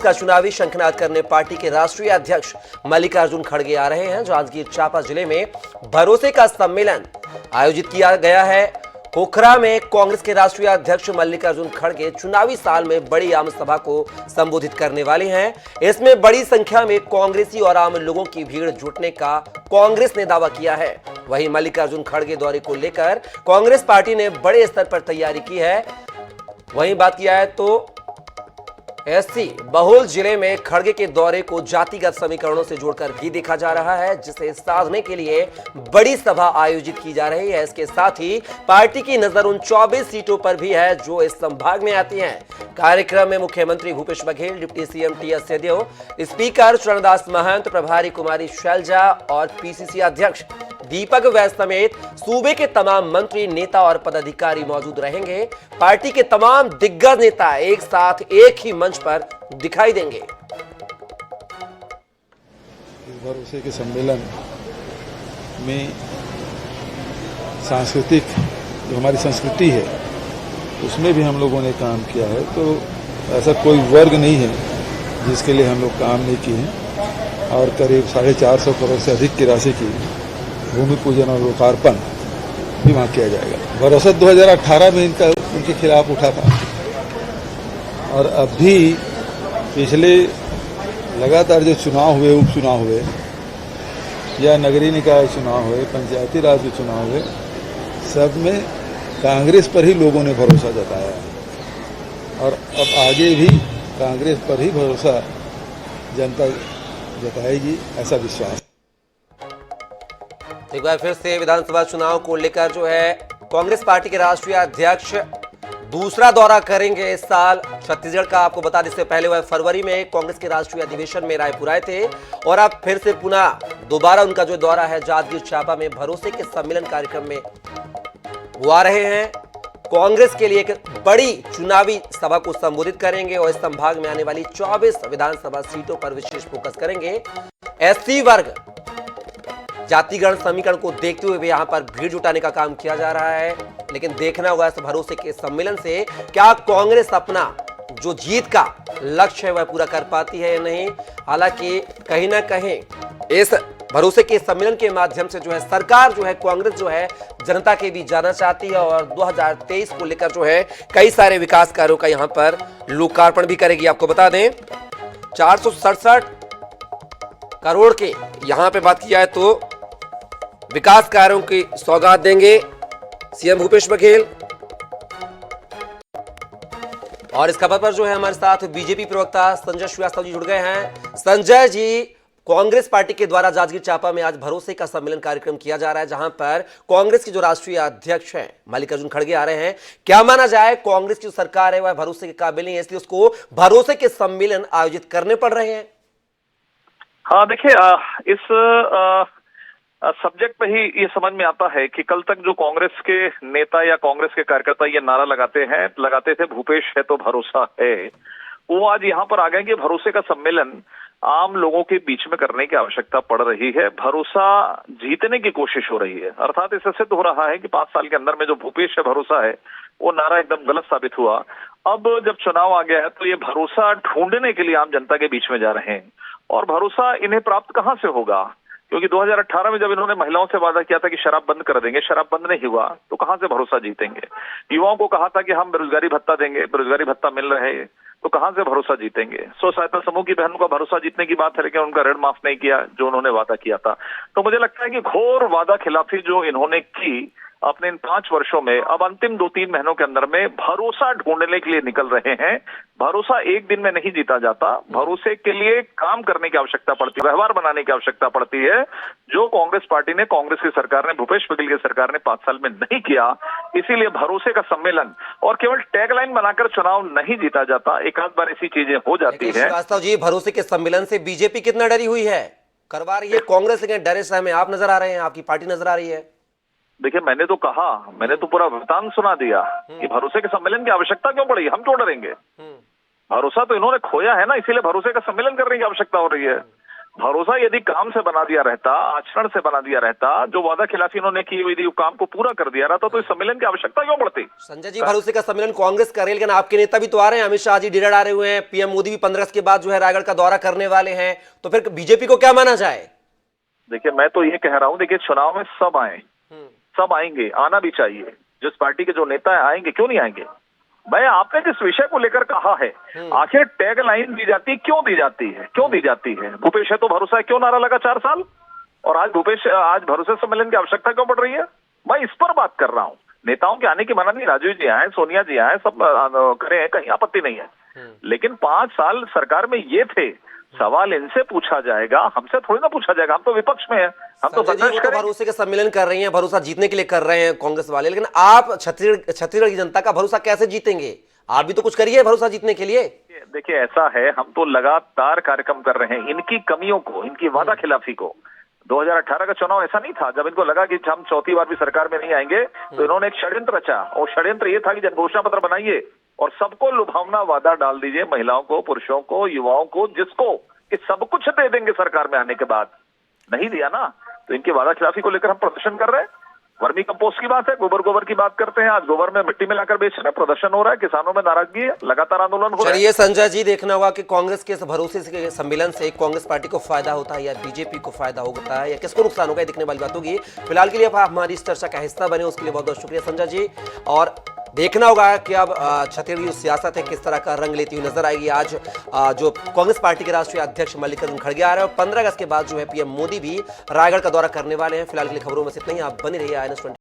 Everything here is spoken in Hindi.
का चुनावी शंखनाद करने पार्टी के राष्ट्रीय अध्यक्ष मल्लिकार्जुन खड़गे आ रहे हैं। जांजगीर चांपा जिले में भरोसे का सम्मेलन आयोजित किया गया है। पोखरा में कांग्रेस के राष्ट्रीय अध्यक्ष मल्लिकार्जुन खड़गे चुनावी साल में बड़ी आम सभा को संबोधित करने वाले हैं। इसमें बड़ी संख्या में कांग्रेसी और आम लोगों की भीड़ जुटने का कांग्रेस ने दावा किया है। वहीं मल्लिकार्जुन खड़गे दौरे को लेकर कांग्रेस पार्टी ने बड़े स्तर पर तैयारी की है। वहीं बात किया है तो एससी बहुल जिले में खड़गे के दौरे को जातिगत समीकरणों से जोड़कर भी देखा जा रहा है, जिसे साधने के लिए बड़ी सभा आयोजित की जा रही है। इसके साथ ही पार्टी की नजर उन 24 सीटों पर भी है जो इस संभाग में आती हैं। कार्यक्रम में मुख्यमंत्री Bhupesh Baghel, deputy CM TS Singhdeo, speaker Charandas Mahant, प्रभारी कुमारी शैलजा और पीसीसी अध्यक्ष दीपक वैद समेत सूबे के तमाम मंत्री, नेता और पदाधिकारी मौजूद रहेंगे। पार्टी के तमाम दिग्गज नेता एक साथ एक ही मंच पर दिखाई देंगे। इस भरोसे के सम्मेलन में सांस्कृतिक जो हमारी संस्कृति है उसमें भी हम लोगों ने काम किया है। तो ऐसा कोई वर्ग नहीं है जिसके लिए हम लोग काम नहीं किए हैं। और करीब 450 करोड़ से अधिक की राशि की भूमि पूजन और लोकार्पण भी वहाँ किया जाएगा। भरोसा 2018 में उनके खिलाफ उठा था और अभी पिछले लगातार जो चुनाव हुए, उपचुनाव हुए या नगरीय निकाय चुनाव हुए, पंचायती राज के चुनाव हुए, सब में कांग्रेस पर ही लोगों ने भरोसा जताया है और अब आगे भी कांग्रेस पर ही भरोसा जनता जताएगी, ऐसा विश्वास। एक बार फिर से विधानसभा चुनाव को लेकर जो है कांग्रेस पार्टी के राष्ट्रीय अध्यक्ष दूसरा दौरा करेंगे इस साल छत्तीसगढ़ का। आपको बता दें, इससे पहले वह फरवरी में कांग्रेस के राष्ट्रीय अधिवेशन में रायपुर आए थे और अब फिर से पुनः दोबारा उनका जो दौरा है जांजगीर चांपा में भरोसे के सम्मेलन कार्यक्रम में वो आ रहे हैं। कांग्रेस के लिए एक बड़ी चुनावी सभा को संबोधित करेंगे और इस संभाग में आने वाली 24 विधानसभा सीटों पर विशेष फोकस करेंगे। एससी वर्ग जातिगण समीकरण को देखते हुए भी यहां पर भीड़ जुटाने का काम किया जा रहा है, लेकिन देखना होगा इस भरोसे के सम्मेलन से क्या कांग्रेस अपना जो जीत का लक्ष्य है वह पूरा कर पाती है या नहीं। हालांकि कहीं ना कहीं इस भरोसे के सम्मेलन के माध्यम से जो है सरकार जो है कांग्रेस जो है जनता के बीच जाना चाहती है और 2023 को लेकर जो है कई सारे विकास कार्यों का यहां पर लोकार्पण भी करेगी। आपको बता दें 467 करोड़ के यहां पे बात किया है तो विकास कार्यों की सौगात देंगे सीएम भूपेश बघेल। और इस खबर पर जो है हमारे साथ बीजेपी प्रवक्ता संजय श्रीवास्तव जी जुड़ गए हैं। संजय जी, कांग्रेस पार्टी के द्वारा जांजगीर चांपा में आज भरोसे का सम्मेलन कार्यक्रम किया जा रहा है, जहां पर कांग्रेस के जो राष्ट्रीय अध्यक्ष हैं मल्लिकार्जुन खड़गे आ रहे हैं। क्या माना जाए, कांग्रेस की जो सरकार है वह भरोसे के काबिल नहीं है, इसलिए उसको भरोसे के सम्मेलन आयोजित करने पड़ रहे हैं? हाँ, देखिए, इस सब्जेक्ट पे ही ये समझ में आता है कि कल तक जो कांग्रेस के नेता या कांग्रेस के कार्यकर्ता ये नारा लगाते थे भूपेश है तो भरोसा है, वो आज यहाँ पर आ गए कि भरोसे का सम्मेलन आम लोगों के बीच में करने की आवश्यकता पड़ रही है। भरोसा जीतने की कोशिश हो रही है, अर्थात इससे सिद्ध हो रहा है कि 5 साल के अंदर में जो भूपेश है भरोसा है वो नारा एकदम गलत साबित हुआ। अब जब चुनाव आ गया है तो ये भरोसा ढूंढने के लिए आम जनता के बीच में जा रहे हैं और भरोसा इन्हें प्राप्त कहां से होगा, क्योंकि 2018 में जब इन्होंने महिलाओं से वादा किया था कि शराब बंद कर देंगे, शराब बंद नहीं हुआ, तो कहां से भरोसा जीतेंगे। युवाओं को कहा था कि हम बेरोजगारी भत्ता देंगे, बेरोजगारी भत्ता मिल रहे हैं, तो कहां से भरोसा जीतेंगे। स्व सहायता समूह की बहनों का भरोसा जीतने की बात है, लेकिन उनका ऋण माफ नहीं किया जो उन्होंने वादा किया था। तो मुझे लगता है कि घोर वादा खिलाफी जो इन्होंने की अपने इन 5 वर्षों में, अब अंतिम 2-3 महीनों के अंदर में भरोसा ढूंढने के लिए निकल रहे हैं। भरोसा एक दिन में नहीं जीता जाता, भरोसे के लिए काम करने की आवश्यकता पड़ती है, व्यवहार बनाने की आवश्यकता पड़ती है, जो कांग्रेस पार्टी ने, कांग्रेस की सरकार ने, भूपेश बघेल की सरकार ने 5 साल में नहीं किया। इसीलिए भरोसे का सम्मेलन और केवल टैगलाइन बनाकर चुनाव नहीं जीता जाता, एक आध बार ऐसी चीजें हो जाती है। श्रीवास्तव जी, भरोसे के सम्मेलन से बीजेपी कितना डरी हुई है, करवा रही है कांग्रेस, लेकिन डरे समय आप नजर आ रहे हैं, आपकी पार्टी नजर आ रही है। देखिए, मैंने तो पूरा वृतांत सुना दिया कि भरोसे के सम्मेलन की आवश्यकता क्यों पड़ी, हम क्यों डरेंगे। भरोसा तो इन्होंने खोया है ना, इसीलिए भरोसे का सम्मेलन करने की आवश्यकता हो रही है। भरोसा यदि काम से बना दिया रहता, आचरण से बना दिया रहता, जो वादा खिलाफी उन्होंने की हुई थी वो काम को पूरा कर दिया रहता, तो इस सम्मेलन की आवश्यकता क्यों पड़ती? संजय जी, भरोसे का सम्मेलन कांग्रेस कर रही है, लेकिन आपके नेता भी तो आ रहे हैं, अमित शाह जी डेरा डाले हुए हैं, पीएम मोदी भी 15 अगस्त के बाद जो है रायगढ़ का दौरा करने वाले हैं, तो फिर बीजेपी को क्या माना जाए? देखिए, मैं तो ये कह रहा हूँ, देखिए चुनाव में सब आए, सब आएंगे, आना भी चाहिए। जिस पार्टी के जो नेता आएंगे, क्यों नहीं आएंगे? भाई, आपने जिस विषय को लेकर कहा है, आखिर टैग लाइन दी जाती, क्यों दी जाती है? क्यों दी जाती है? भूपेश है तो भरोसा है, क्यों नारा लगा 4 साल? और आज भरोसे सम्मेलन की आवश्यकता क्यों पड़ रही है? मैं इस पर बात कर रहा हूँ। नेताओं के आने की मना नहीं, राजीव जी आए, सोनिया जी आए, सब करें, कहीं आपत्ति नहीं है, लेकिन 5 साल सरकार में ये थे, सवाल इनसे पूछा जाएगा, हमसे थोड़ी ना पूछा जाएगा। हम तो विपक्ष में हैं, हम तो संजय जी, संघर्ष वो तो करें। भरोसे के सम्मेलन कर रही हैं, भरोसा जीतने के लिए कर रहे हैं कांग्रेस वाले, लेकिन आप छत्तीसगढ़ की जनता का भरोसा कैसे जीतेंगे? आप भी तो कुछ करिए भरोसा जीतने के लिए। देखिए, ऐसा है, हम तो लगातार कार्यक्रम कर रहे हैं, इनकी कमियों को, इनकी वादा खिलाफी को। 2018 का चुनाव ऐसा नहीं था, जब इनको लगा कि हम चौथी बार भी सरकार में नहीं आएंगे, तो इन्होंने एक षड्यंत्र रचा, और षड्यंत्र ये था कि जनघोषणा पत्र बनाइए और सबको लुभावना वादा डाल दीजिए, महिलाओं को, पुरुषों को, युवाओं को, जिसको कि सब कुछ दे देंगे सरकार में आने के बाद। नहीं दिया ना, तो इनकी वादा खिलाफी को लेकर हम प्रदर्शन कर रहे हैं। वर्मी कंपोस्ट की बात है, गोबर की बात करते हैं, आज गोबर में मिट्टी मिलाकर बेच रहे हैं, प्रदर्शन हो रहा है, किसानों में नाराजगी है, लगातार आंदोलन हो रहा है। चलिए संजय जी, देखना होगा कि कांग्रेस के इस भरोसे के सम्मेलन से कांग्रेस पार्टी को फायदा होता है या बीजेपी को फायदा होता है या किसको नुकसान होगा, ये दिखने वाली बात होगी। फिलहाल के लिए आप हमारी इस चर्चा का हिस्सा बने, उसके लिए बहुत बहुत शुक्रिया संजय जी। और देखना होगा कि अब छत्तीसगढ़ की सियासत है किस तरह का रंग लेती हुई नजर आएगी। आज जो कांग्रेस पार्टी के राष्ट्रीय अध्यक्ष मल्लिकार्जुन खड़गे आ रहे हैं और 15 अगस्त के बाद जो है पीएम मोदी भी रायगढ़ का दौरा करने वाले हैं। फिलहाल के लिए खबरों में से इतना ही, आप बने रहिए INS 20।